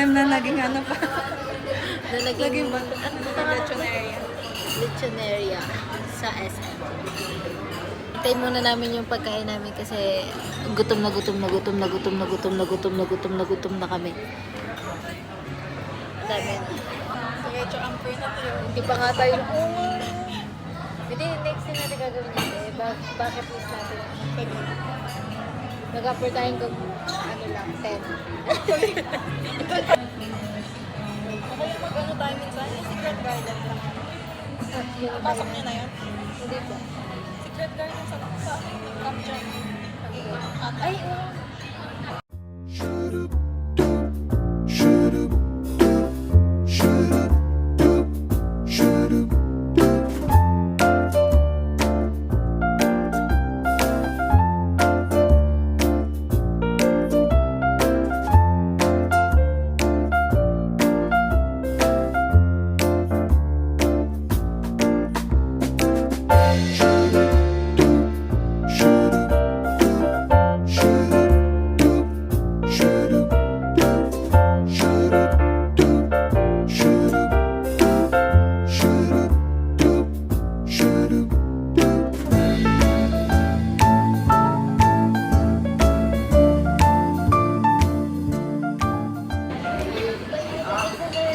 time na naging ano pa. Na naging Lechonaria. lechonaria sa SM. Hintayin muna namin yung pagkain namin kasi gutom na kami. Dami na. Diretso amper na tayo. Hindi pa nga tayo. Hindi, next thing natin gagawin natin. Bucket list natin. Nag-upper tayo kung ano lang, 10. Ako yung mag-ano tayo minsan, yung Secret Garden lang. Pasok niyo na yun? Hindi po. Secret Garden sa capture. Ay, oo.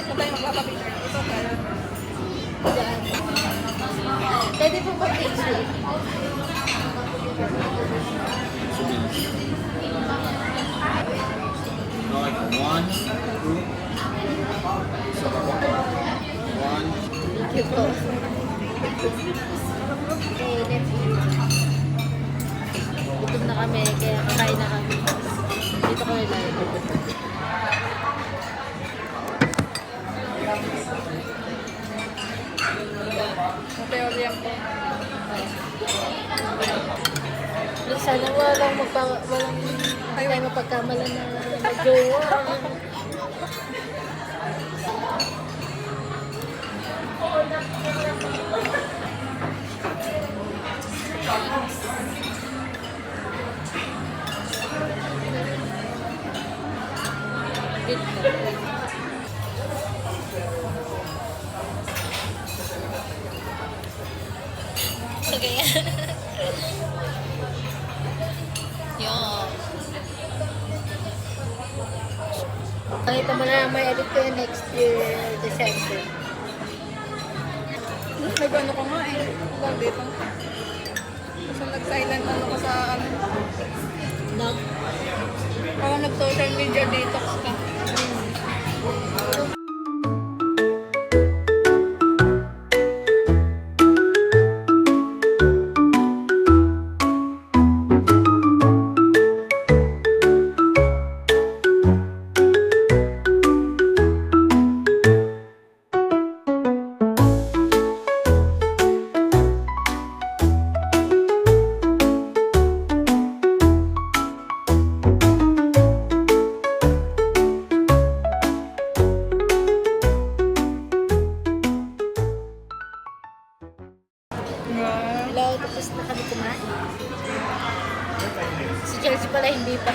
Saan tayo magpapapicture? Ito tayo. Pwede po ba picture? One, two, one. Thank you po. Okay, next. Gutom na kami, kaya kakain na kami. Dito ko nila. Teorya po. Sana walang tayo mapagkamalan na mag-jowa. Okay. Yung. Pakita mo na may edit ko yung next year, December. Nag-ano ko nga eh. Hanggang dito. Kasi nag-silent ano ko sa ano. No? Parang nag-social media detox ka. Hello, tapos na kami kumain. Si Chelsea pala hindi pa.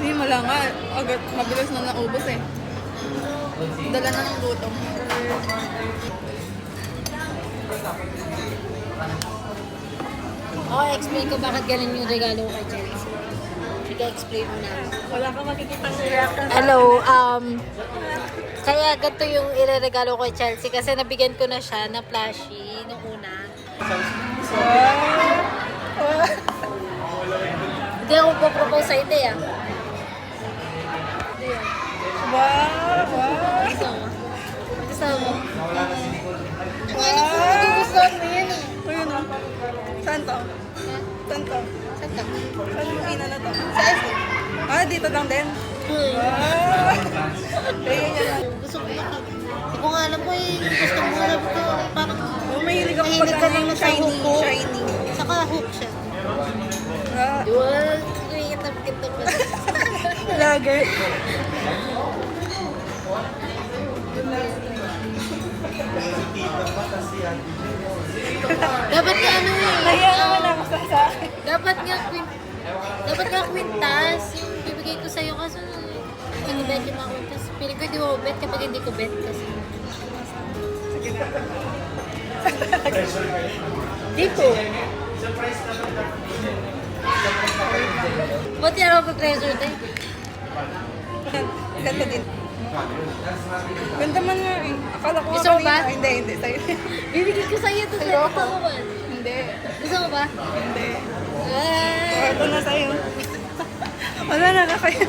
Hindi mo lang nga. Agad, mabilis na naubos eh. Dala na ng gutom. Okay, explain ko bakit ganun yung regalo ko kay Chelsea. Ika-explain mo na. Wala kang makikita ng reaction. Hello, kaya ganito yung ireregalo ko kay Chelsea kasi nabigyan ko na siya na plushie nung una. Hindi ako po-propose sa ide ah. Wow! Wow! Gusto mo? Gusto mo? Wow! Nagugustuhan mo yun eh. Ayun o. Saan to? Saan to? Saan ka? Saan yung ina na to? Sa SM. Ah, dito lang din? Wow! Kaya yan lang. Gusto ko makita. Hindi ko nga alam ko eh. Gusto mo alam ko. Parang Mahilig ako mahilig pag ka ano lang yung sa shiny. hook. Shiny. Saka hook siya. Ah, Diwan. Kita pa. Lager. Dapat nga ano eh. Kaya naman ako sa Dapat nga kwintas yung bibigay ko sa'yo kaso nag-bet yung ako. Tapos feeling ko hindi ko bet kapag hindi ko bet kasi. Sige na. Dito. Buti na ako pa-pressure tayo. Ganda din. Ganda man nga eh. Akala ko Gusto mo ba? Hindi. Sa'yo. Bibigyan ko sa'yo ito. Ayoko. Gusto mo ba? Hindi. Gusto mo ba? Hindi. Ah, Ito na sa'yo. Wala na kayo.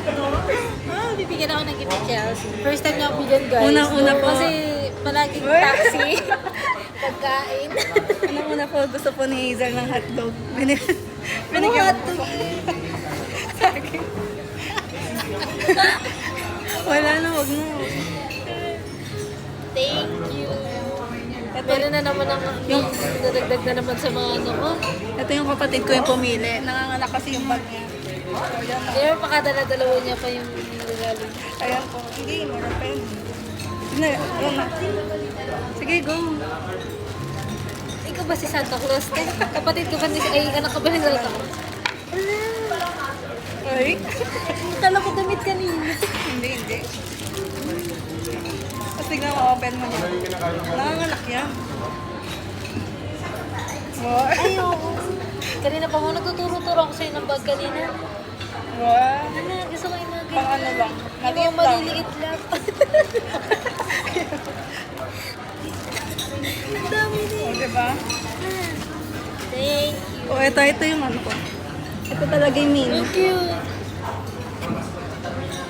bibigyan ako ng gift ni Chelsea. First time niya ako bigyan, guys. Unang-una po. Kasi palaging Uy. taxi. Pagkain. Unang-una po, gusto po ni Hazel ng hotdog. Binigyan hotdog? ko. Sa akin. Wala na, wag na. Thank you. Ito, Meron na naman ang yung nadagdag na naman sa mga ano ko. ito yung kapatid ko yung pumili. Nanganganak kasi yung bag niya. So, yan na. Kaya pakadala-dalawa niya pa yung regalo. Ayan po. Hindi, meron pa yun. Na, yun na. Sige, go. Ikaw ba si Santa Claus? Kapatid ko ba ni ay anak ka ba ni Santa Claus? Ay. Kala ko damit kanina. Hindi. Tapos tignan mo, open mo niya. Nanganganak yan. Wow. Ayoko. Kanina pa mo nagtuturo-turo ako sa'yo ng bag kanina. Wow. Ano, gusto ko yung mga Pang ano lang. Yung Maliit mga lang. maliliit lang. Ang dami din. O, diba? Thank you. O, ito yung ano ko. Ito talaga yung mini. Thank you.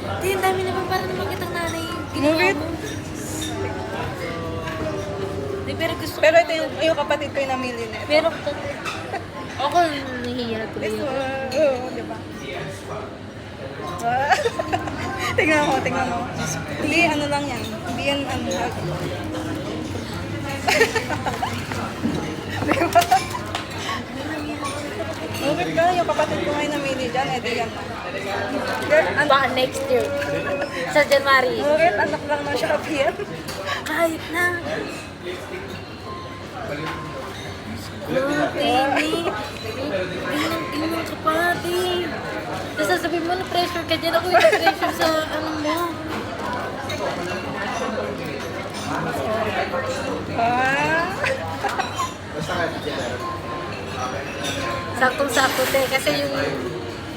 Hindi, ang dami naman para naman kitang nanay. Ginawa Ngunit? mo. Hindi, pero gusto Pero ko ito yung kapatid ko yung namili na ito. Meron ko. Ako, nahihirap ko This yun. one. Oo, diba? Ah. tingnan mo. Hindi, ano lang yan. Hindi yan, ano. diba? Ngunit ka, yung kapatid ko ngayon namili dyan, edi yan na. Girl, Baka next year. Sa January. Ngunit, anak lang ng Shopee yan. Kahit na. Baby. Inang ka pa, babe. Tapos sasabihin mo na pressure ka dyan. Ako yung pressure sa ano mo. Ah. Saktong-sakto te. Kasi yung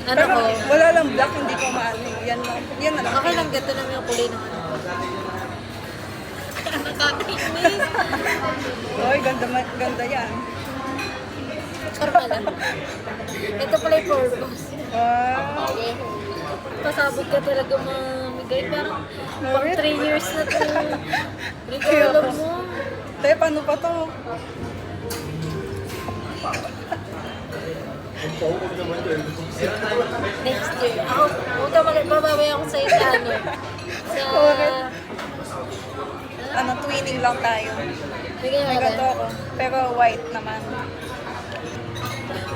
ano Pero ko. wala lang black, hindi ko maano. Yan na lang. Okay lang, gato naman yung kulay ng ano. Nakakainis. Oy, ganda yan. Karma lang. Ito pala yung purpose. Wow. Okay. Pasabog ka talaga mamigay. Parang pang 3 years na ito. Regalo mo. Te, paano pa to? Next year. Ako, huwag ka bababay ako sa isa, ano. Sa... Ano, twinning lang tayo. Bigyan May mo ganito ka. ako. Pero white naman.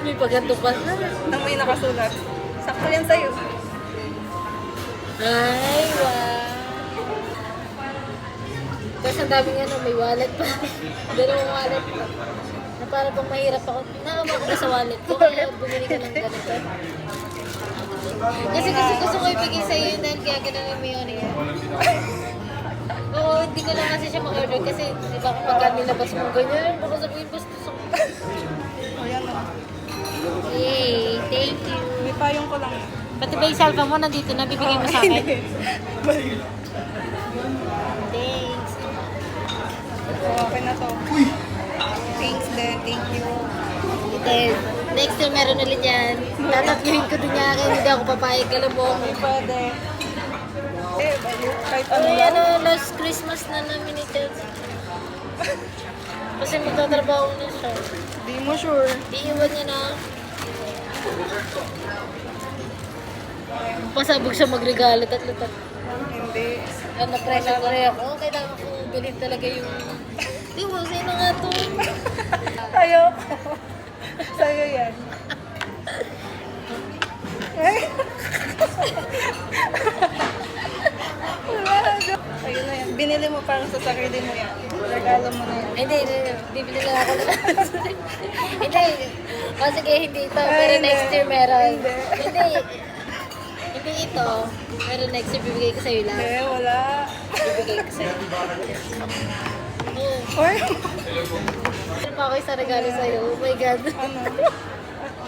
May paganto pa. Nang may nakasulat. Sakto yan sa'yo. Ay, wow. Tapos ang daming ano, may wallet pa. Dalawang wallet pa. Na para pang mahirap ako. Nakama ko na sa wallet ko, kaya bumili ka ng ganito. Kasi gusto ko ibigay sa'yo yun dahil kaya ganun mo yun yan. Oo, hindi ko lang kasi siya ma-order kasi di ba kapag nilabas mo ganyan, baka sabihin bastos ako. O yan o. Yay, thank you. May payong ko lang. Pati ba yung cellphone mo nandito na bibigay mo sa akin? Hindi. Thanks. Okay na to. Thanks din. Thank you. Then, next year meron ulit yan. Tatatluhin ko din niya kaya hindi ako papayag. Alam mo, Pwede. Eh, kahit ano ay, lang. ano, last Christmas na namin ni Chelsea. Kasi magtatrabaho na siya. Di mo sure. Iiwan niya na. Pasabog siya magregalo, tatlo. Hindi. Ano, pressure ko rin ako. Kailangan ko bilhin talaga yung... Di mo, sino nga to? Ayoko. Sa'yo yan. Ay. Wala. Ayun na yan. Binili mo parang sa sarili mo yan. Regalo mo na yan. Hindi. Bibili lang ako na. Hindi. O sige, hindi ito. Pero Ay, next hindi. year meron. Hindi. Hindi. Hindi ito. Pero next year, bibigay ko sa'yo lahat. Eh, wala. Bibigay ko sa'yo. Oo. Or, Meron pa ako isang regalo sa'yo. Oh my God. ano?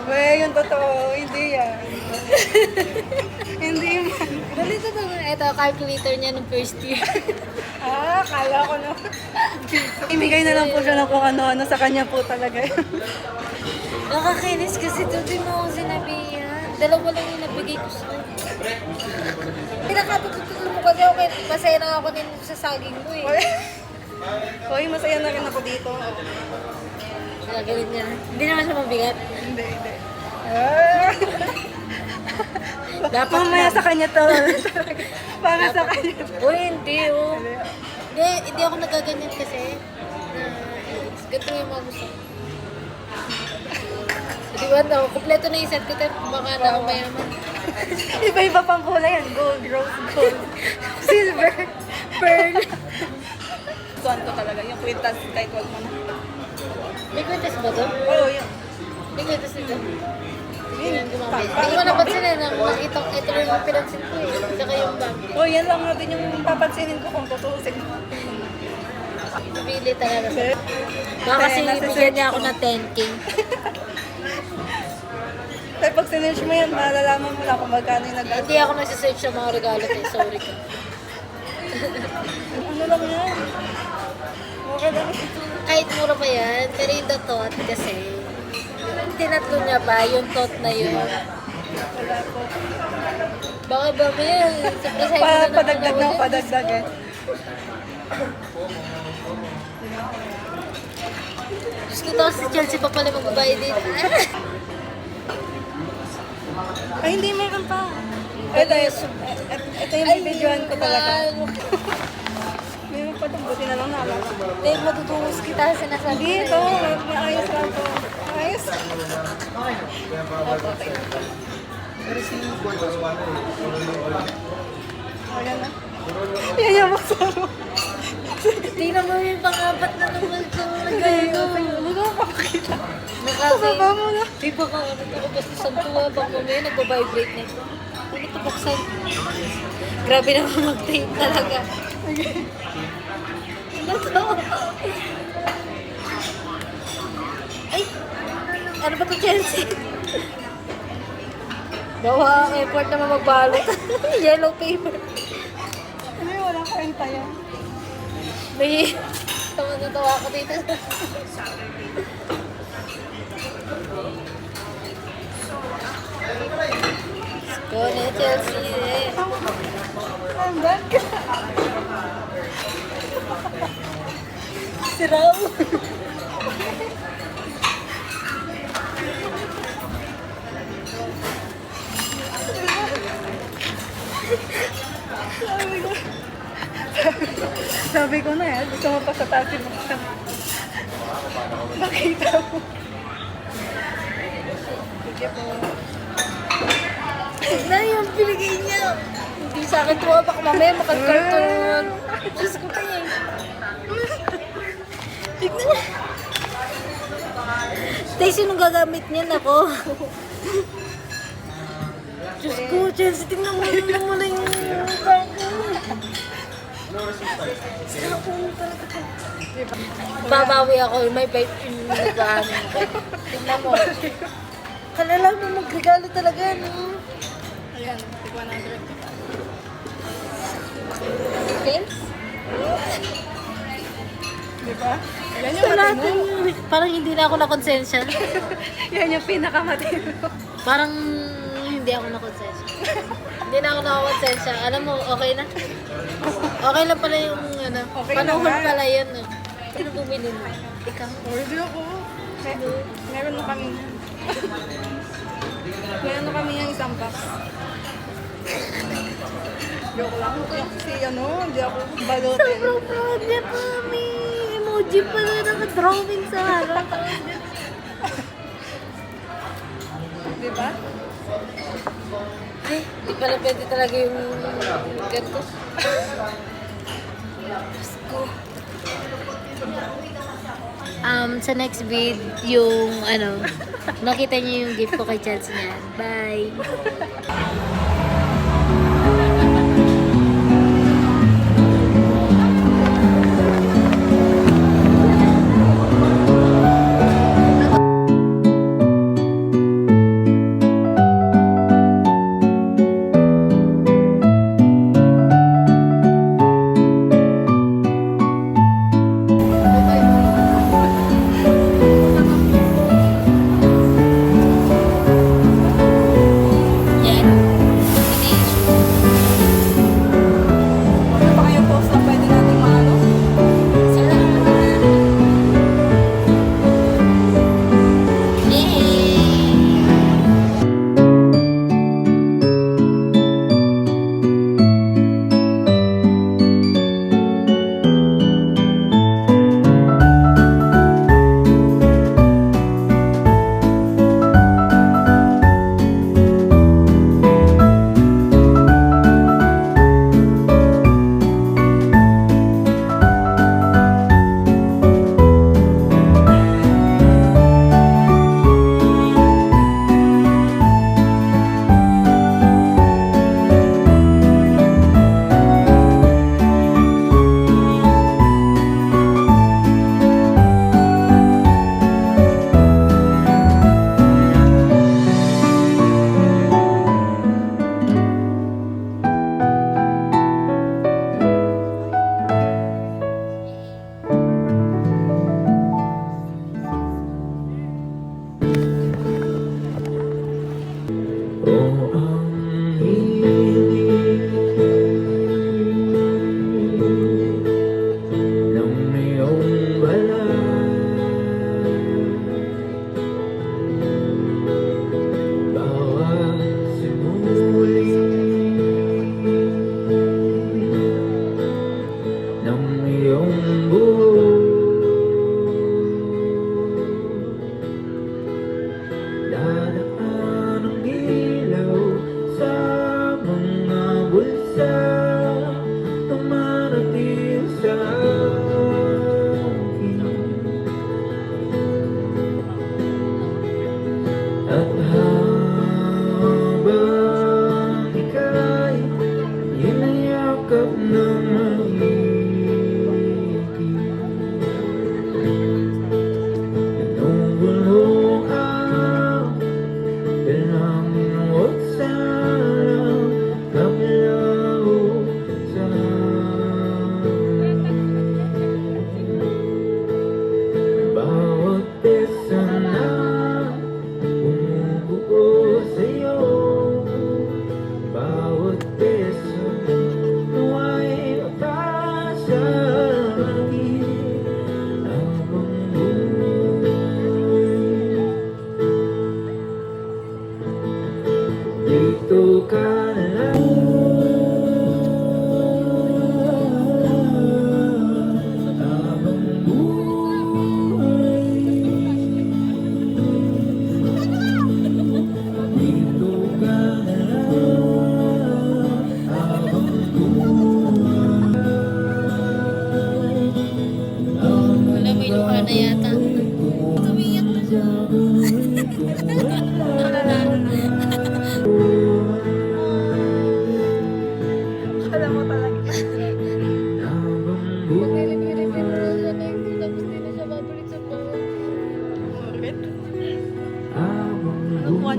Wey, yung totoo, hindi yan. Hindi man. Dali to naman. Ito, calculator niya nung first year. Kala ko na. Imigay na lang po siya ng kung ano-ano sa kanya po talaga. Nakakainis kasi ito. Di mo ako sinabihan. Dalawa lang yung nabigay ko sa'yo. Pinakatututunan mo kasi ako. Masaya na ako din sa saging mo eh. Hoy, masaya na rin ako dito. Gagalit niya. Hindi naman siya mabigat. Hindi. Dapat Mamaya lang. sa kanya to. Para sa kanya. Uy, hindi oh. Hindi ako nagaganyan kasi. Ganito yung mga gusto. Di ba daw, kompleto na yung set ko tayo. Baka na ako mayaman. Iba-iba pang kulay yan. Gold, rose gold, silver, pearl. Gusto ko talaga. Yung kwintas kahit wag mo na. May kwentes ba to? Oo, yun. May kwentes nito? Hindi Yun. ko napansin eh. Nakita ko, ito lang yung pinansin ko eh. Saka yung bag. Oh, yan lang natin yung papansinin ko kung tutusin. Pili talaga. Baka kasi bigyan niya ako ng 10K. Pero pag sinerge mo yan, malalaman mo na kung magkano yung nag Hindi ako nagsisearch sa mga regalo ko. Sorry ka. Ano lang yan? Okay lang. Kahit mura pa yan, pero yung thought kasi, tinatlo niya pa yung thought na yun. Wala po. Baka ba may surprise mo na Padagdag na padagdag eh. Diyos ko tapos si Chelsea pa pala magbabayad dito. Ay, hindi, meron pa. Ito yung bibidyoan ko talaga. Meron pa itong buti na lang naalala. Hindi, matutungos kita sinasabi. Hindi, ito. Maayos lang ito. Maayos. Ayan na. Yan yung magsama. Tingnan mo yung pang-apat na naman sa regalo. Huwag mo pakita. Nakaka- Baba mo na. Di ba ka ano ito? Basta sa tuwa, baka mamaya nagbabibrate na ito. Ano ito buksan? Grabe naman mag-tape talaga. Ano to? Ay! Ano ba ito, Chelsea? Bawa ang effort naman magbalot. Yellow paper. Ano yung walang kwenta yan? May... Tawa ko dito. Go na, Chelsea. Ang bag ka. Siraw. Sabi ko. Sabi ko na yan. Gusto mo pa sa taxi buksan. Nakita mo. Sige po. Na yung pinigay niya. Hindi sa akin tuwa. Baka mamaya makagkarton. Diyos ko pa eh. Tignan mo. Tay, sinong gagamit niyan ako? Diyos ko, Chelsea, tingnan mo na yung bago. Babawi ako, may bait yung nagbahan. Tingnan mo. Kalala mo magregalo talaga, no? Ayan, 100. Pins? Diba? Yan yung Sa lahat matino. yun. Parang hindi na ako nakonsensya. Yan yung pinakamatino. Parang hindi ako nakonsensya. Hindi na ako nakakonsensya. Alam mo, okay na. Okay lang pala yung ano. Okay Panahon naman. pala yun. No? Sino bumili mo? Ikaw? Order ako. Meron na kami. Meron na kami yung isang box. Joke lang. Kasi ano, hindi ako balutin. Sobrang proud niya pa. May emoji pa na naka-drawing sa harap. Diba? Ay, di pala pwede talaga yung ganito. Diyos ko. Sa next vid, yung ano, makita niyo yung gift ko kay Chelsea niyan. Bye!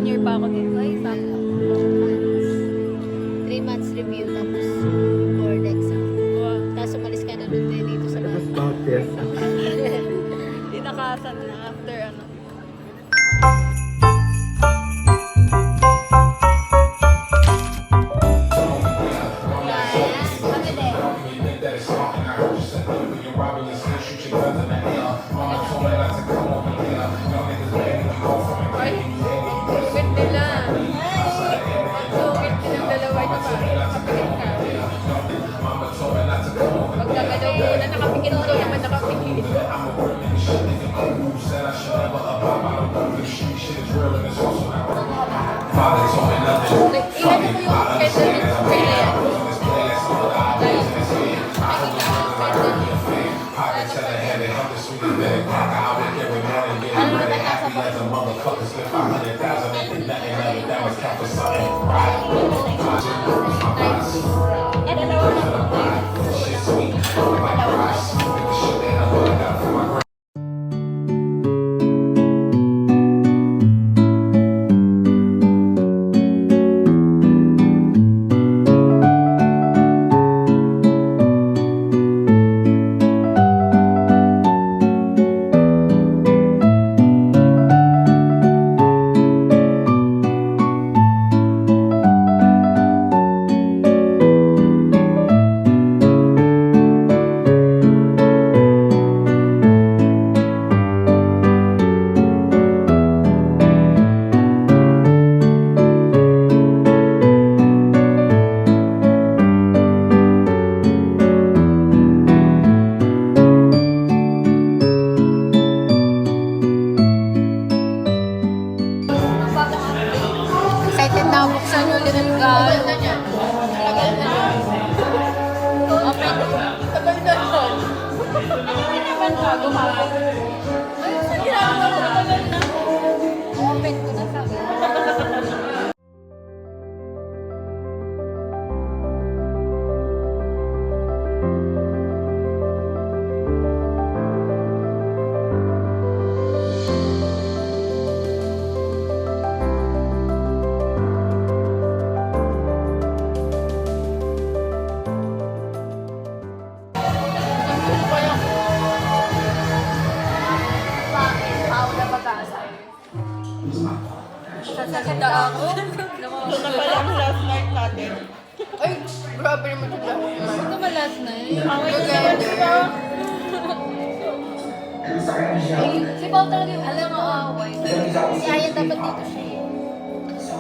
year pa ako dito. Ay, baka. 3 months review, tapos board exam. Wow. Tapos umalis ka na nun din dito sa bahay. Tinakasan na after ano. Kami din. Ay, sungit nila. Sungit nilang dalawa ito ba? Nakapikit ka. Pagkagalaw mo na nakapikit ko naman nakapikit. Ilan mo yung candle with spray na yan? Excited na ako buksan yung little car. Tagal na niya. Tagal na niya. Open. Tagal na yun. Hindi naman bago mahal. Ay, sa ginagawa ko tagal na. Open ko na sabi. Sasalita ako. Ito na pala ang last night natin. Ay, grabe naman ito last night. Ito ba last night? Si Pao talaga yung alam mo away. Si Aya dapat dito siya.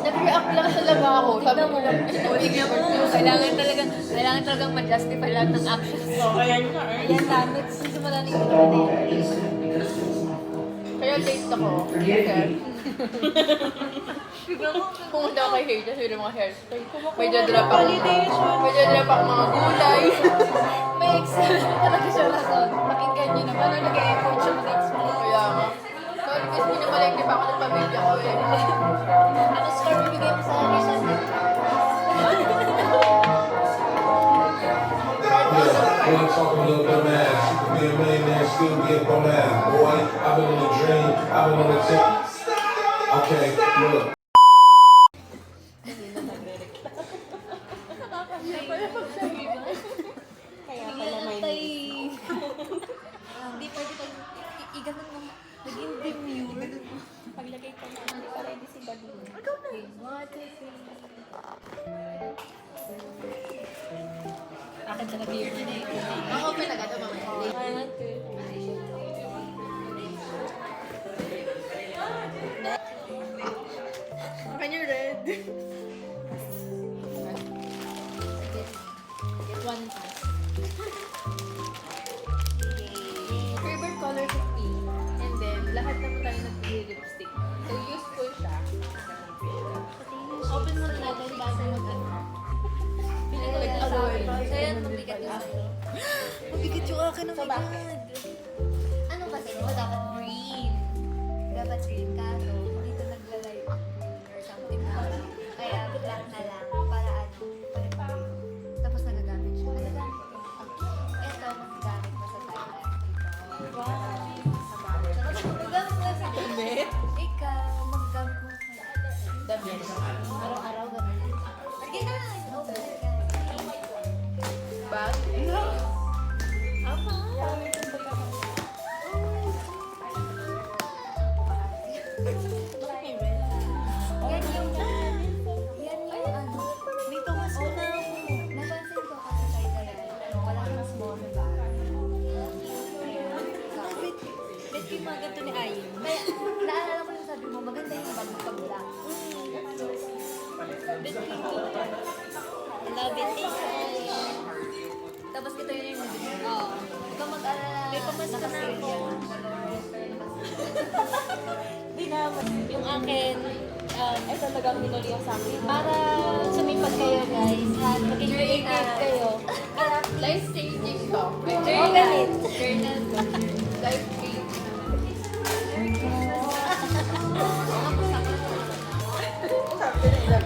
Nag-react lang talaga ako. Sabi mo lang, Tignan mo, kailangan talagang ma-justify lahat ng actions. So, ayan nga eh. Yan namin, sisimula na yung kaya late ako. Kasi, pumunta ako kay hair, kasi yung mga hairstyle. Medyo drop ako. Medyo drop ako mga gulay. may explain talaga siya rason. Pakinggan niyo naman, ano nag-e-effort siya mag-explain. Kaya nga. Sorry, kasi pinamalay pa ako ng pamilya ko eh. Ano score bibigay mo sa reason? Ain't talking a little dumb ass. You can be a millionaire, still be a bum ass. Boy, I've been on a dream, I've been on a tip. Okay, look. Kaya pala may Hindi pwede pag i-ganon mo. Naging demure. paglagay ko na hindi pa ready si Balloon. Akin talaga beer na eh. Ang open agad ang mamaya. Ang kanya red. Get one pass. Favorite color ko pink. And then, lahat naman tayo nag-lipstick. So, useful siya. Open mo na natin bago mag-ano. Pili ko ito sa akin. Kaya mabigat yung sa'yo. Mabigat yung akin So, bakit? Ano kasi, mo dapat green. Dapat green ka. So, dito naglalay or something na. Kaya, black na lang. Para ano, para green. Tapos nagagamit siya. Nagagamit ko. Ito, magagamit mo sa Thailand. Ito. Wow. Magagamit mo sa Thailand. Ikaw, magagamit mo sa Thailand. Araw-araw ganun. Sige na. Okay. Bag? Yan yung ano. May pumasok na ako. Napansin ko kasi kay Dayan, wala kang small bag. Bet yung mga ganito ni Ayin. Kaya, naalala ko yung sabi mo, maganda yung bag mo pag black. Love it. Tapos ito yun yung nabili. Oo. Ikaw mag-alala. May pamasko na nakasale ako. yan. Di naman. Yung akin, ay talagang minuli yung sa akin. Para sumipag kayo guys. At maging creative kayo. Life-changing to. Oh, ganit. Journal to. Life-changing.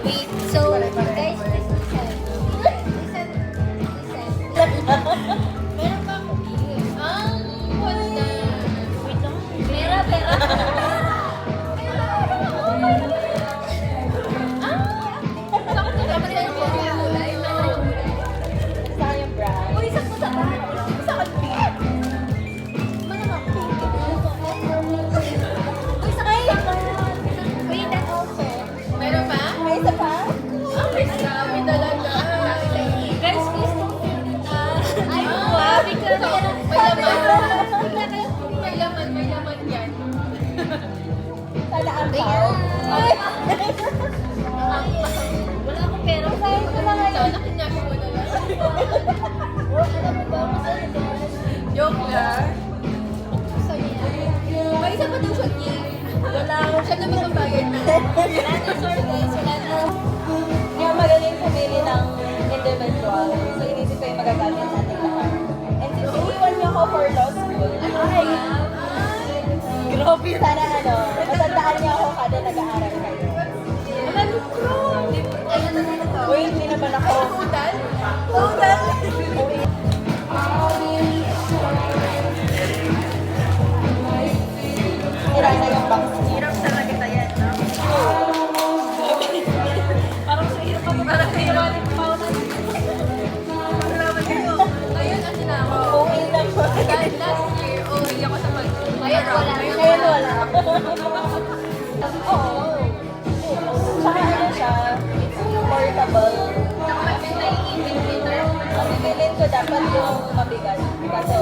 Wait, so, guys, please listen. Meron pa ako gift. Wala. Wait lang. Pera. Dapat tayo po yung kulay. Sa yung brand. Uy, sakto sa bag. Sa akin, pink. Malamang pink. Uy, sa akin. Wait, that also. Meron pa? May isa pa? Ay, grabe talaga. Guys, please don't feel it. Ay, Grabe ka na. May laman yan. Sana ang pao. Wala akong pera. Sana kinyasin mo na lang. Alam mo ba, masaya doon. Joke lang. Gusto niya. May isa pa daw siya gift. Wala. Siya na magbabayad na. Wala na, sorry guys. Wala na. Kaya magaling pumili ng individual. So, inisip ko yung magagamit natin lahat. And since iniwan niyo ako for law school, ay, grabe. Sana matandaan niyo ako kada nag-aaral kayo. Ayun na ito. Uy, hindi naman ako. Udal? Tira na yung box. Hirap talaga tayo yan, no? Parang sa hirap ako. Parang hirap. Salamat kayo. Ngayon, ano na ako? Okay lang po. Dahil last year, uwi ako sa pag... Ngayon, wala. Ngayon wala. Oo. Tsaka ano siya, it's portable. Dapat may naiibig dito. Ang bibilin ko dapat yung mabigat. Kaso,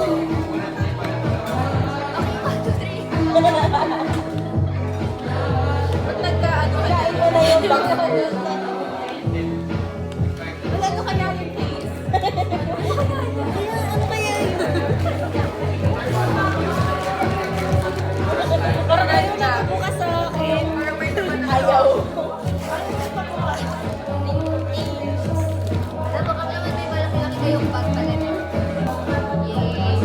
Ba't nagka-ano ka kain ko na yung box. Wala ano kaya yung case? Ano kaya yun? Parang ayaw na. Bukas sa akin. Parang may naman ako. Ayaw. Alam mo kami naman may malaki-laki kayong bag pala. Yay.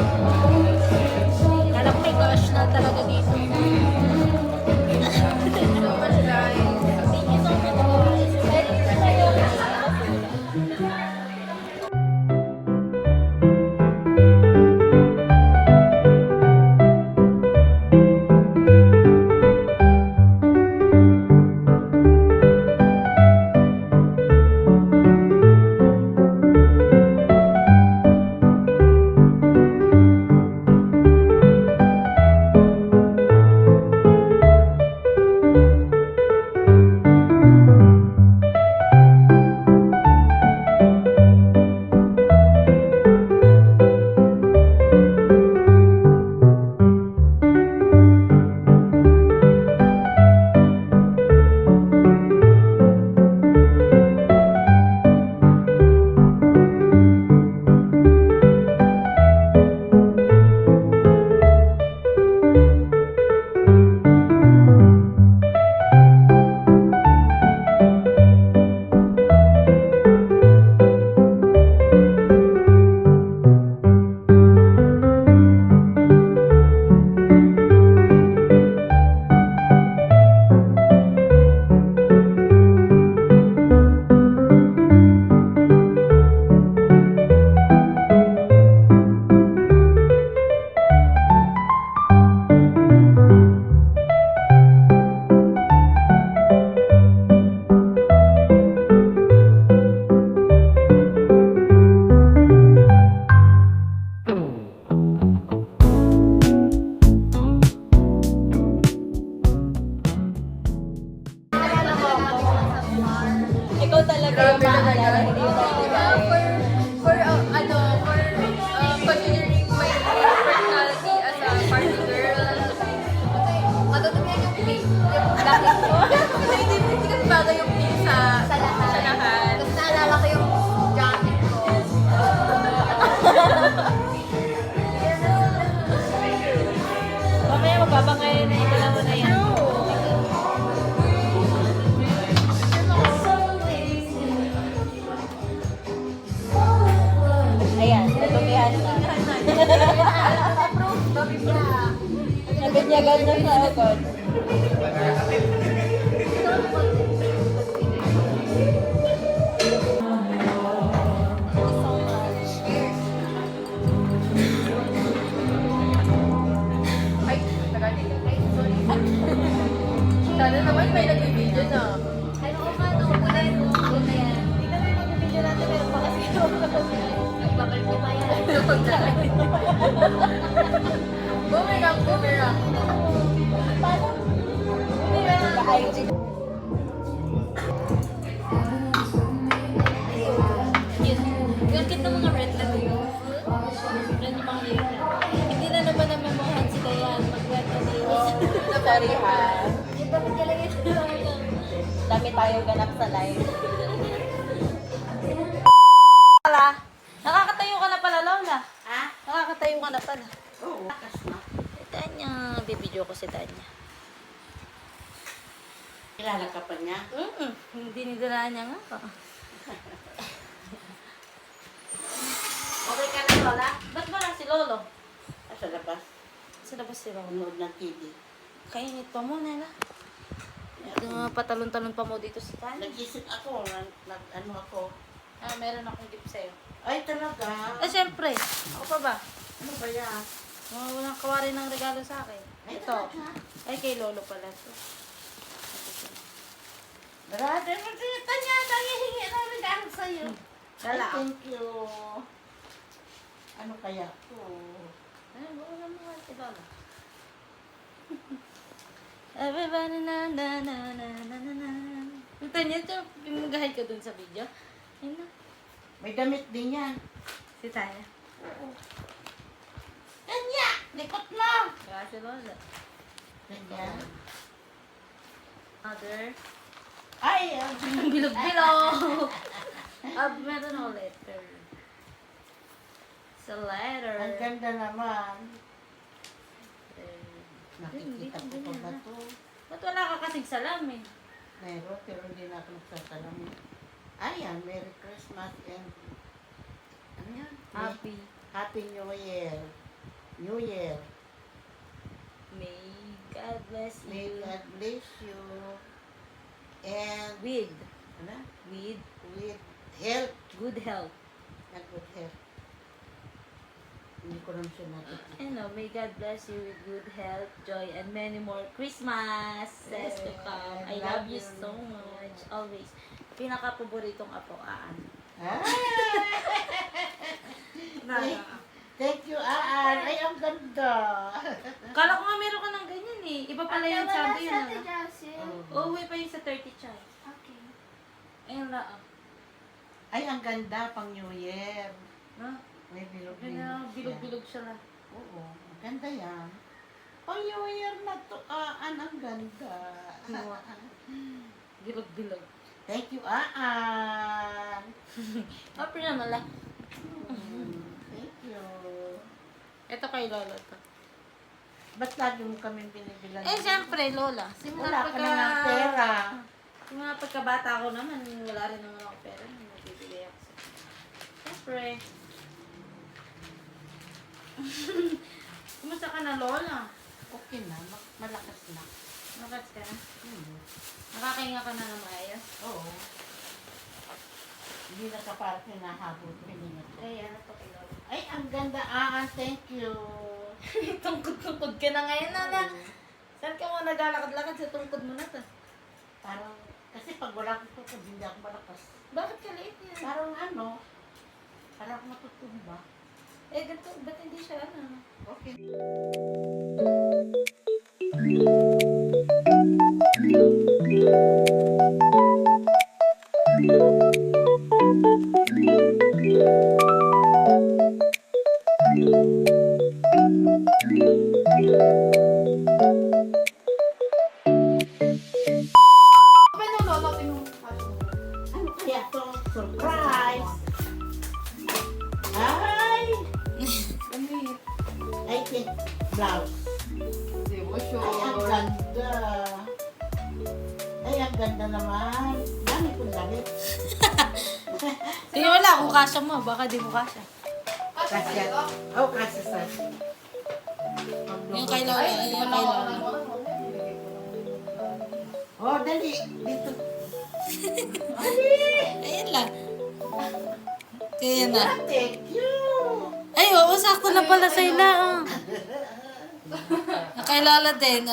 Alam ko may gosh na talaga dito. So much guys. Thank you so much guys. Pwede na yung na siya agad. Ay, nagalit. Ay, sorry. Sana naman may nag-video na. Ay, oo nga, no. Kulay mo. Kulay yan. Hindi kami mag-video natin, pero baka sino. Nagbabalik ko pa yan. Boomerang, boomerang. Paano? Hindi ba nag-IG? Yung kit ng mga red na yun. Red yung mga yun. Hindi na naman namamahan si Dayan mag-red na yun. Sorry ha. Yung bakit ka lang ito? Dami tayong ganap sa live. Pala, nakakatayo ka na pala, Lola. Ha? Nakakatayo ka na pala. Oo, lakas na. Tanya, bibidyo ko si Tanya. Kilala ka pa niya? Hindi nidalaan niya nga. Okay ka na, Lola? Ba't ba lang si Lolo? Sa labas, Sa labas si Lolo. manood ng TV. Kainit pa mo, Nela. Patalon-talon pa mo dito sa Tanya. Nag-isip ako, ano ako. Meron akong gift sa'yo. Ay, talaga? Siyempre. Ako pa ba? Ano ba yan? Walang kawari ng regalo sa akin. Ay, Ito. talaga? Ay, kay Lolo pala ito. Brother, magkita niya, nangihingi ng regalo sa'yo. Dala. Ay, thank you. Ano kaya to? Ay, buo na mga si Lola. Everybody na na na na na na na. Ito niya ito, pinagahin ko dun sa video. Ayun na. May damit din yan. Si Tanya. Kanya! Likot mo! Kaya si Lola. Kanya? Mother. Ay! Bilog-bilog! Meron ako letter. Sa letter. Ang ganda naman. Eh, Nakikita ko pa ba to? Ba't wala ka kasing salamin? Meron, pero hindi na ako nagsasalamin. Ayan, Merry Christmas and ano yan? Happy. Happy New Year. New Year. May God bless May you. God bless you. And With. ano? With Health. good health. And good health. Hindi ko naman siya natin. May God bless you with good health, joy, and many more Christmas says to come. I love you so much. Always. Pinaka-paboritong apoaan. Thank you, Aan. Ay, ang ganda. Kala ko nga meron ka ng ganyan eh. Iba pala yung sabi yun. Ate Jocelyn. Uwi pa yung sa 30 chai. Okay. Ayun lang. Ay, ang ganda pang New Year. No? May bilog-bilog Ganyan, siya. bilog-bilog siya lang. Oo, ang ganda yan. Pang New Year na to, Aan, ang ganda. Bilog-bilog. Thank you, Aan. Happy naman lang. Thank you. Ito kay Lola to. Ba't lagi mo kami binibilan? Siyempre, Lola. Wala ka na ng pera. Simula pagkabata ko naman, wala rin naman ako pera. Nagbibigay ako sa siyempre. Kumusta ka na, Lola? Okay na, malakas na. Nakats ka na? Nakakahinga ka na ng maayos? Oo. Hindi na ka parang hinahabol. Piningat ko. Ay, ano to kay Lola? Ay, ang ganda, Aan. Thank you. Tungkod-tungkod ka na ngayon, Nana. Saan ka mo naglalakad-lakad sa tungkod mo na to? Parang, kasi pag wala ko tukod, hindi ako malakas. Bakit ka late yan? Parang ano, parang ako matutumba. Ganito, ba't hindi siya ano? Okay. Ano kaya to? Surprise! Ay! I think blouse. Ay, ang ganda. Ay, ang ganda naman. Dami kong damit. Tingnan mo lang kung kasya mo, baka di mo kasya. Kasya. Oh, kasya sa. Yung kay Lola, yung kay Lola. dali. Dito. Ayan lang. Kaya na. Thank you. Ay, oo, sakto na pala sa ila. Nakailala din.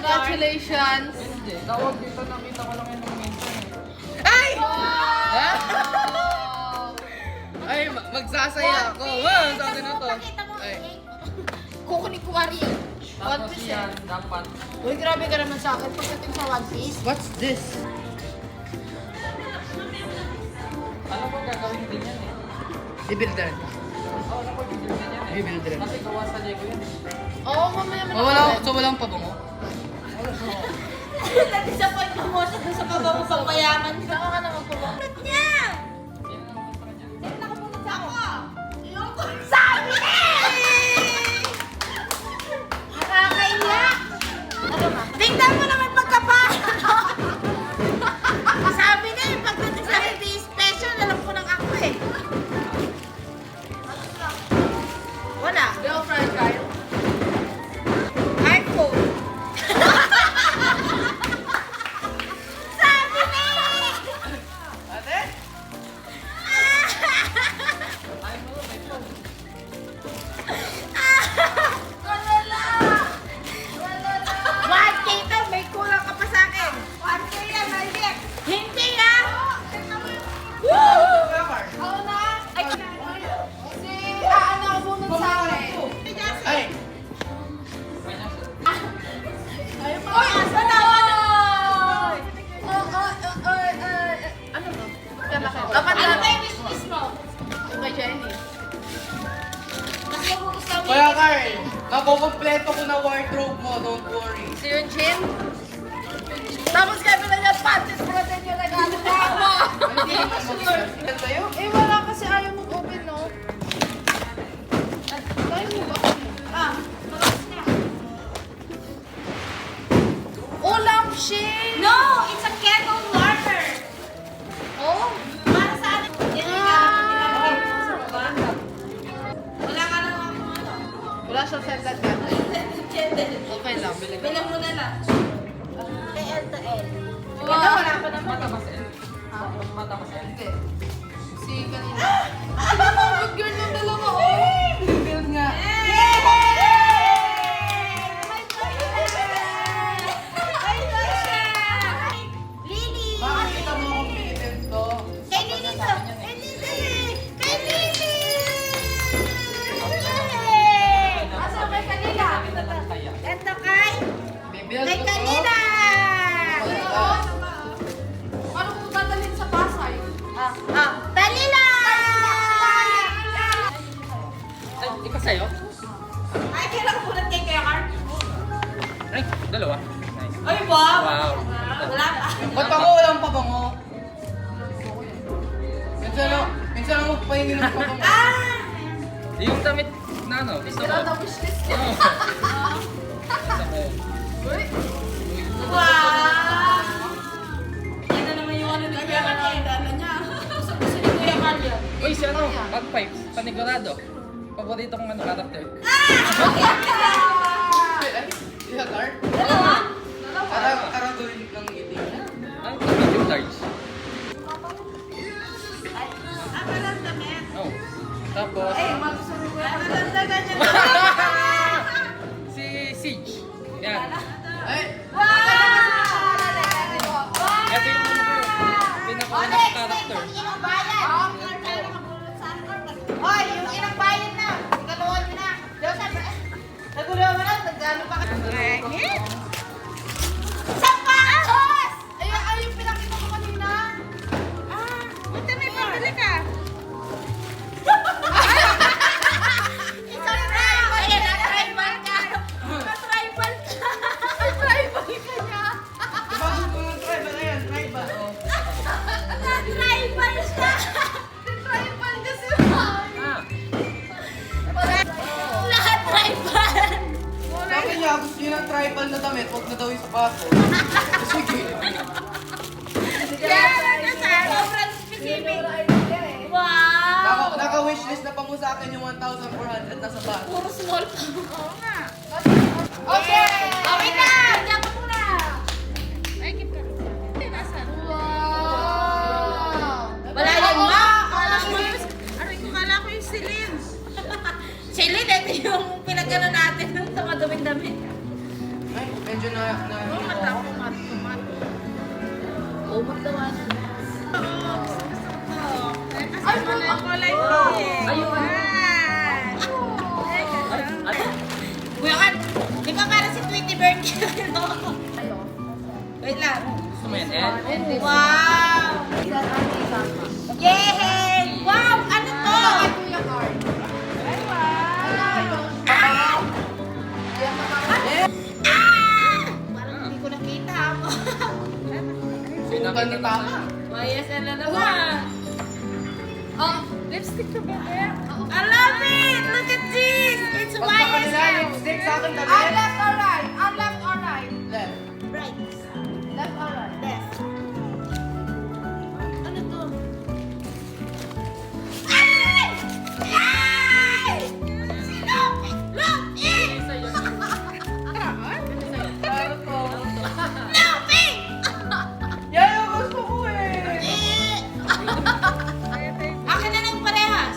Congratulations! Tawag dito, nakita ko lang yung mention. Ay! Ay, magsasaya ako. Wow, sa akin na to. Ay. Kukunin ko wari yan. One Piece yan, dapat. Uy, grabe ka naman sa akin pagdating sa One Piece. What's this? Ano ba gagawin din yan eh? Bibildaran ka. Oo, ano ba bibildaran yan eh? Bibildaran. Kasi gawa sa Lego yan eh. Oo, mamaya mo So walang pabango? Na-disappoint mo siya dun sa babaw pang mayaman. Saan ka na magpaba? Tingnan mo naman pagkapano! Sabi na yung pagdating sa hindi special, alam ko ng ako eh. Wala. Girlfriend kayo? iPhone. Sabi na eh! Ate? One kita, may kulang ka pa sa akin. 1K yan, maliit. Hindi ah! Woo! Oo na. Ay, si Ana kumunod sa akin. Ay! Oy, asa na? Ano to? Dapat na tayo miss mo. Kay Jenny. Mas magugusto mo. Kaya Carl, nakukompleto ko na wardrobe mo, don't worry. Si Eugene? Tapos kami na niya panties para din yung regalo na ako. Hindi naman mag-start sa'yo. Eh, wala kasi ayaw mong open, no? Tayo mo ba? Ah, Oh, lampshade! no, it's a kettle warmer. Oh! Para sa atin. Yan yung regalo nila sa baba. Wala ka lang ako ano. Wala fashion sentence. Okay lang. Bilang mo na lang. Kay L to L. Ito, wala pa naman. Si kanina. Good girl ng dalawa, oh. Good girl nga. Lily! Makikita mo akong pinitin to. Kay Lily to! Kay Lily! Kay Lily! Asa may kanila? Ito kay? Bibil Kay ko to. Kalina! Ano kung dadalhin sa Pasay? Dalila! Ikaw sa'yo? Ay, kailan ko ulit kay Kayakar? Ay, dalawa. Nice. Ay, wow! Wow. Wala pa. Ba't ako walang pabango? Minsan lang magpahingi ng pabango. Yung damit na ano, gusto ko. Sila na wishlist niya. Oo. Wow! Yan na naman yung ano ni Kuya Carl. Ang dala niya. Gusto ni Kuya Carl yan. Uy, si ano, bagpipes, panigurado. Paborito kong ano, character. Iya, Card? Dalawa? Arang gawin ng ngiti. Ano ito, medium large? Parang damit. Oh. Tapos, Eh, magsusunod ni Kuya Carl. Parang niya. si Siege. Yan. Ay! Ito yung pinakaunang character. Inang bayan! Hoy, yung inang bayan na! Ikaluhan nyo na! Diyo sabi, naguluhan mo na, nagano pa ka. Sapatos! Ay, yung pinakita ko kanina. Buti may pabili ka. Isang tribal! Ayan, na-tribal ka! Na-tribal ka! Tribal ka niya. Bago ko ng tribal, ayan, tribal. Oh. Na-tribal siya! Tribal kasi. Lahat tribal! Sabi niya, gusto niya ng tribal na damit, huwag na daw yung sapato. Sige. Yan, ano sa sobrang specific. Wow! Naka-wishlist na pa mo sa akin yung 1,400 na sapato. Puro small pa. Oo nga. Okay. Okay na! Diyan ka muna! Ay, keep ka. Nasaan? Wow! Wala yung ma! Kala ko yung... Aray ko, kala ko yung Celine. Celine, ito yung pinagano natin ng tumaduming damit. Ay, medyo na... Umat ako, umat. Umat daw ano. Oo, gusto ko. Ay, mo na yung kulay pink. Ayun. Kuya Kat, di ba parang si Tweety Bird? Wait lang. Gusto mo yan, eh? Wow! Yay! Wow! Ano to? Kuya Carl. Parang hindi ko nakita ako. Sukan na tama. Mayas na naman. Oh, lipstick ka ba? I love it! Look at this! It's Pag sa kanila, YSL! lipstick sa akin Ah, damit. left or right? Ah, left or right? Left. Right. Left or right? Left. Ano to? Ay! Ay! Sino? Look! Para to. Lupi! Yan yung gusto ko eh. Akin na ng parehas.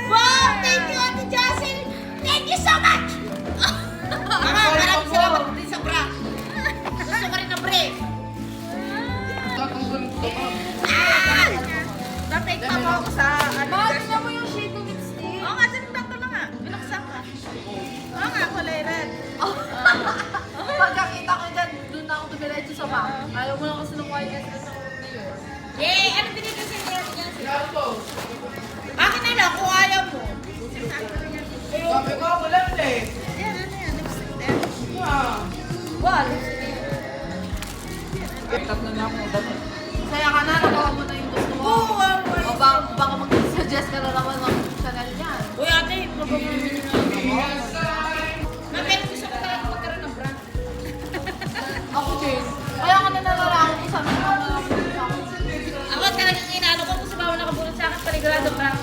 Wow! Thank you, Ate Jocelyn! Thank you so much! Maraming salamat din sa bra. Gusto ko rin ng brief. Tatanggal ko pa. Tatay pa mo ako sa ano. Mahal niya mo yung shade ng lipstick. Oo nga, tinignan ko na nga. Binuksan ka. Oo nga, kulay red. Pagkakita ko dyan, doon na ako tumiretso sa back. Ayaw mo lang kasi ng YSL sa ngayon. Yay! Ano binigay sa inyo? Yan to. Akin na lang kung ayaw mo. Sabi ko, wala na eh. Yan, ano yan? Lipstick din. Ah. Wow, Tatlo na ako damit. saya ka na, nagawa mo na yung gusto mo. Oo, O baka mag-suggest ka na naman ng Chanel niyan. Uy, ate, mababili na. Pero gusto ko talaga magkaroon ng brand. Ako, Jane. Kaya ka na nalalaki ko sa mga Ako talagang inaano ko kung sa bawang nakabulot sa akin, panigurado brand.